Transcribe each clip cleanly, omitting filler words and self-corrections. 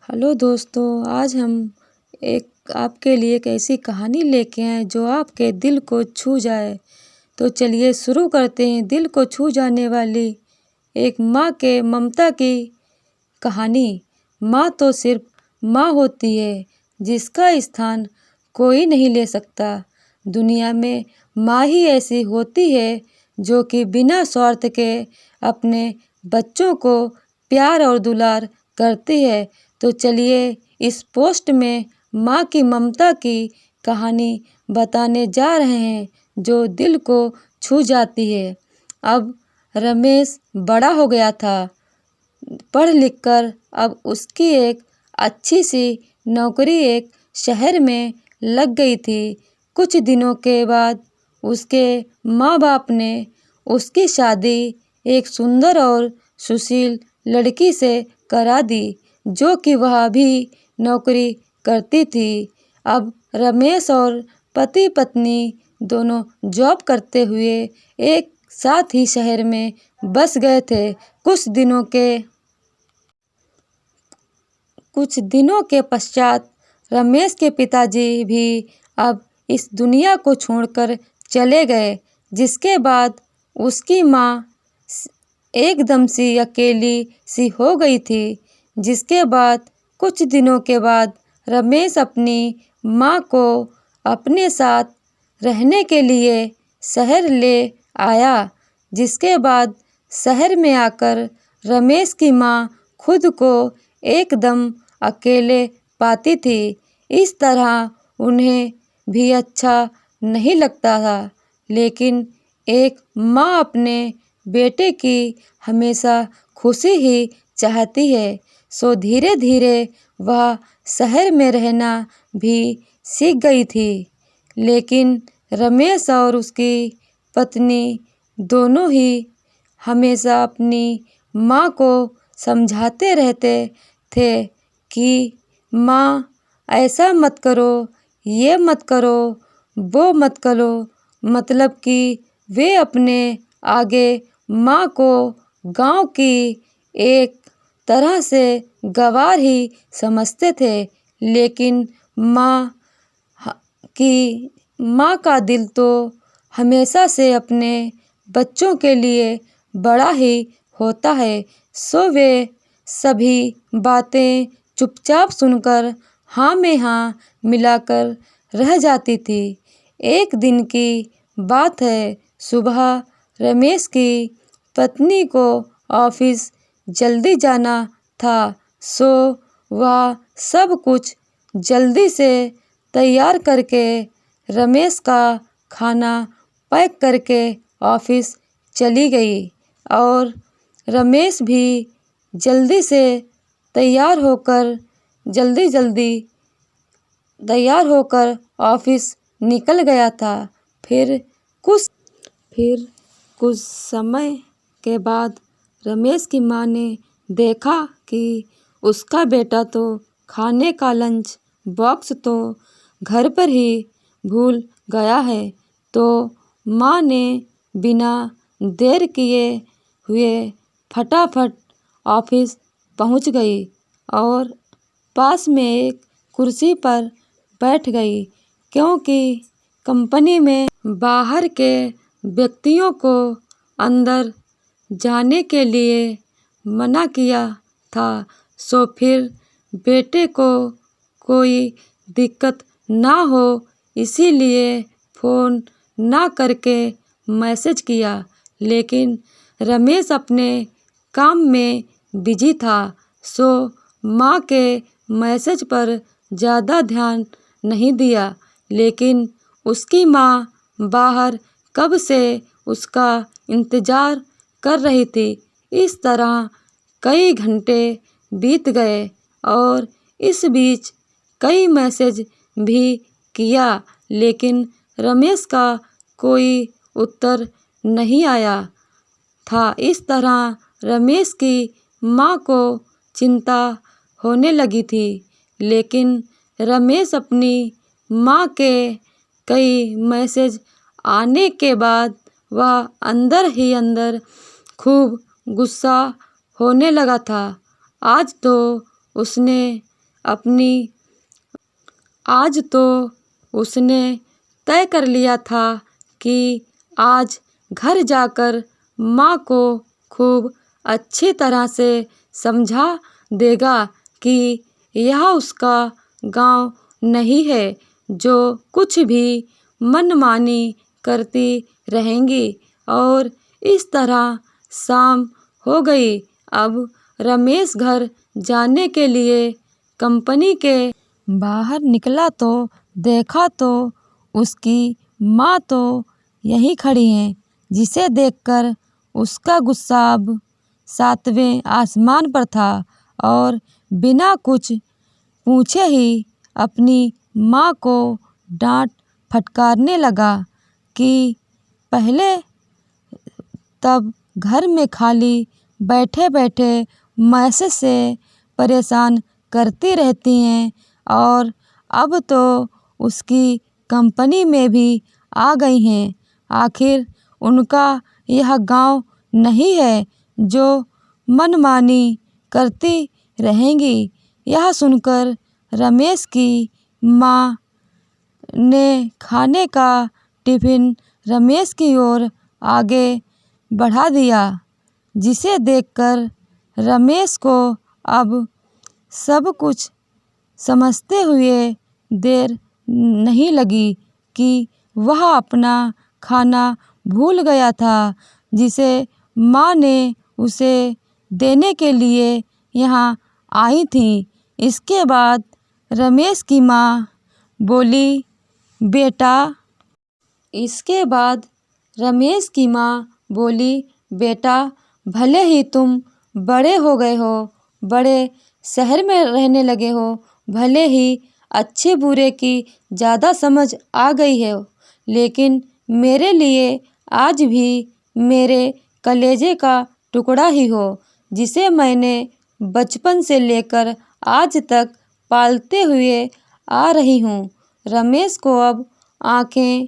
Hello दोस्तों, आज हम आपके लिए एक ऐसी कहानी लेके आए जो आपके दिल को छू जाए। तो चलिए शुरू करते हैं दिल को छू जाने वाली एक माँ के ममता की कहानी। माँ तो सिर्फ माँ होती है जिसका स्थान कोई नहीं ले सकता। दुनिया में माँ ही ऐसी होती है जो कि बिना स्वार्थ के अपने बच्चों को प्यार और दुलार करती है। तो चलिए इस पोस्ट में माँ की ममता की कहानी बताने जा रहे हैं जो दिल को छू जाती है। अब रमेश बड़ा हो गया था, पढ़ लिख कर अब उसकी एक अच्छी सी नौकरी एक शहर में लग गई थी। कुछ दिनों के बाद उसके माँ बाप ने उसकी शादी एक सुंदर और सुशील लड़की से करा दी जो कि वह भी नौकरी करती थी। अब रमेश और पति पत्नी दोनों जॉब करते हुए एक साथ ही शहर में बस गए थे। कुछ दिनों के पश्चात रमेश के पिताजी भी अब इस दुनिया को छोड़कर चले गए, जिसके बाद उसकी माँ एकदम सी अकेली सी हो गई थी। जिसके बाद कुछ दिनों के बाद रमेश अपनी माँ को अपने साथ रहने के लिए शहर ले आया। जिसके बाद शहर में आकर रमेश की माँ खुद को एकदम अकेले पाती थी। इस तरह उन्हें भी अच्छा नहीं लगता था, लेकिन एक माँ अपने बेटे की हमेशा खुशी ही चाहती है। सो धीरे धीरे वह शहर में रहना भी सीख गई थी। लेकिन रमेश और उसकी पत्नी दोनों ही हमेशा अपनी माँ को समझाते रहते थे कि माँ ऐसा मत करो, ये मत करो, वो मत करो। मतलब कि वे अपने आगे माँ को गांव की एक तरह से गँवार ही समझते थे। लेकिन माँ का दिल तो हमेशा से अपने बच्चों के लिए बड़ा ही होता है। सो वे सभी बातें चुपचाप सुनकर हाँ में हाँ मिलाकर रह जाती थी। एक दिन की बात है, सुबह रमेश की पत्नी को ऑफिस जल्दी जाना था। सो वह सब कुछ जल्दी से तैयार करके रमेश का खाना पैक करके ऑफिस चली गई और रमेश भी जल्दी से तैयार होकर ऑफिस निकल गया था। फिर कुछ समय के बाद रमेश की माँ ने देखा कि उसका बेटा तो खाने का लंच बॉक्स तो घर पर ही भूल गया है। तो माँ ने बिना देर किए हुए फटाफट ऑफिस पहुँच गई और पास में एक कुर्सी पर बैठ गई, क्योंकि कंपनी में बाहर के व्यक्तियों को अंदर जाने के लिए मना किया था। सो फिर बेटे को कोई दिक्कत ना हो इसीलिए फ़ोन ना करके मैसेज किया। लेकिन रमेश अपने काम में बिजी था, सो माँ के मैसेज पर ज़्यादा ध्यान नहीं दिया। लेकिन उसकी माँ बाहर कब से उसका इंतज़ार कर रही थी। इस तरह कई घंटे बीत गए और इस बीच कई मैसेज भी किया, लेकिन रमेश का कोई उत्तर नहीं आया था। इस तरह रमेश की माँ को चिंता होने लगी थी। लेकिन रमेश अपनी माँ के कई मैसेज आने के बाद वह अंदर ही अंदर खूब गुस्सा होने लगा था। आज तो उसने अपनी आज तो उसने तय कर लिया था कि आज घर जाकर माँ को खूब अच्छी तरह से समझा देगा कि यह उसका गांव नहीं है जो कुछ भी मनमानी करती रहेंगी। और इस तरह शाम हो गई। अब रमेश घर जाने के लिए कंपनी के बाहर निकला तो देखा तो उसकी माँ तो यहीं खड़ी हैं, जिसे देखकर उसका गुस्सा अब 7वें आसमान पर था और बिना कुछ पूछे ही अपनी माँ को डांट फटकारने लगा कि पहले तब घर में खाली बैठे बैठे मैसेज से परेशान करती रहती हैं और अब तो उसकी कंपनी में भी आ गई हैं। आखिर उनका यह गांव नहीं है जो मनमानी करती रहेंगी। यह सुनकर रमेश की माँ ने खाने का टिफ़िन रमेश की ओर आगे बढ़ा दिया, जिसे देखकर रमेश को अब सब कुछ समझते हुए देर नहीं लगी कि वह अपना खाना भूल गया था, जिसे माँ ने उसे देने के लिए यहाँ आई थी। इसके बाद रमेश की माँ बोली, बेटा इसके बाद रमेश की माँ बोली, बेटा भले ही तुम बड़े हो गए हो, बड़े शहर में रहने लगे हो, भले ही अच्छे बुरे की ज़्यादा समझ आ गई है, लेकिन मेरे लिए आज भी मेरे कलेजे का टुकड़ा ही हो, जिसे मैंने बचपन से लेकर आज तक पालते हुए आ रही हूँ। रमेश को अब आंखें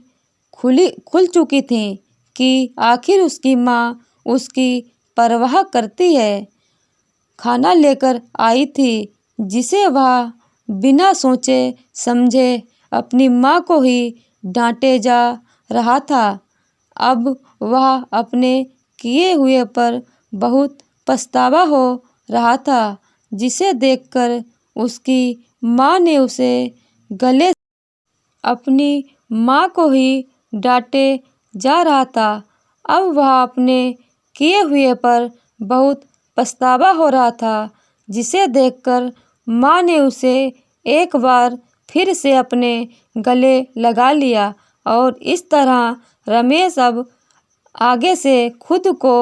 खुल चुकी थीं कि आखिर उसकी माँ उसकी परवाह करती है। खाना लेकर आई थी, जिसे वह बिना सोचे समझे अपनी माँ को ही डांटे जा रहा था। अब वह अपने किए हुए पर बहुत पछतावा हो रहा था, जिसे देखकर उसकी माँ ने उसे गले अपनी माँ को ही डांटे जा रहा था। अब वह अपने किए हुए पर बहुत पछतावा हो रहा था, जिसे देखकर माँ ने उसे एक बार फिर से अपने गले लगा लिया। और इस तरह रमेश अब आगे से खुद को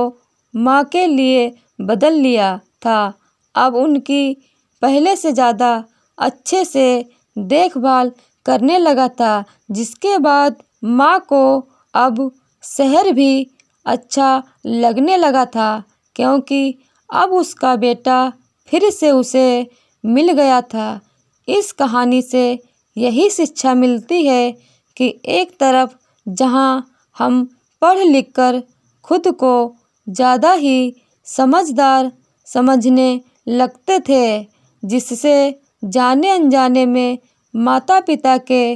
माँ के लिए बदल लिया था। अब उनकी पहले से ज़्यादा अच्छे से देखभाल करने लगा था, जिसके बाद माँ को अब शहर भी अच्छा लगने लगा था, क्योंकि अब उसका बेटा फिर से उसे मिल गया था। इस कहानी से यही शिक्षा मिलती है कि एक तरफ जहाँ हम पढ़ लिख कर खुद को ज़्यादा ही समझदार समझने लगते थे, जिससे जाने अनजाने में माता पिता के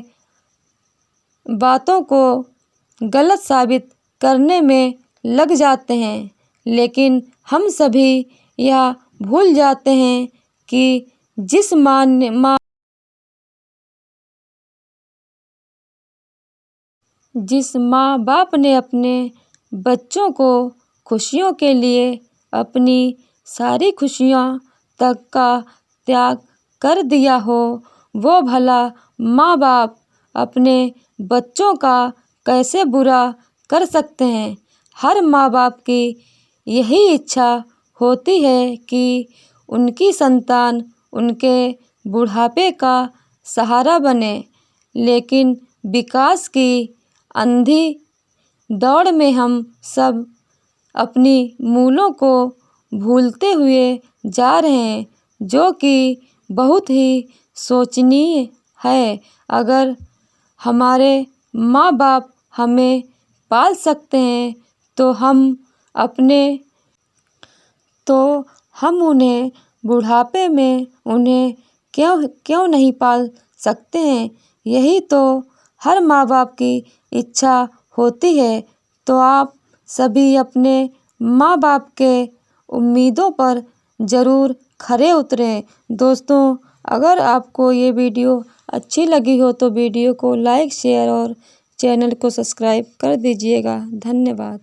बातों को गलत साबित करने में लग जाते हैं, लेकिन हम सभी यह भूल जाते हैं कि जिस माँ बाप ने अपने बच्चों को खुशियों के लिए अपनी सारी खुशियाँ तक का त्याग कर दिया हो, वो भला माँ बाप अपने बच्चों का कैसे बुरा कर सकते हैं। हर माँ बाप की यही इच्छा होती है कि उनकी संतान उनके बुढ़ापे का सहारा बने, लेकिन विकास की अंधी दौड़ में हम सब अपनी मूलों को भूलते हुए जा रहे हैं, जो कि बहुत ही सोचनीय है। अगर हमारे माँ बाप हमें पाल सकते हैं तो हम उन्हें बुढ़ापे में उन्हें क्यों नहीं पाल सकते हैं। यही तो हर माँ बाप की इच्छा होती है। तो आप सभी अपने माँ बाप के उम्मीदों पर ज़रूर खरे उतरें। दोस्तों, अगर आपको ये वीडियो अच्छी लगी हो तो वीडियो को लाइक, शेयर और चैनल को सब्सक्राइब कर दीजिएगा। धन्यवाद।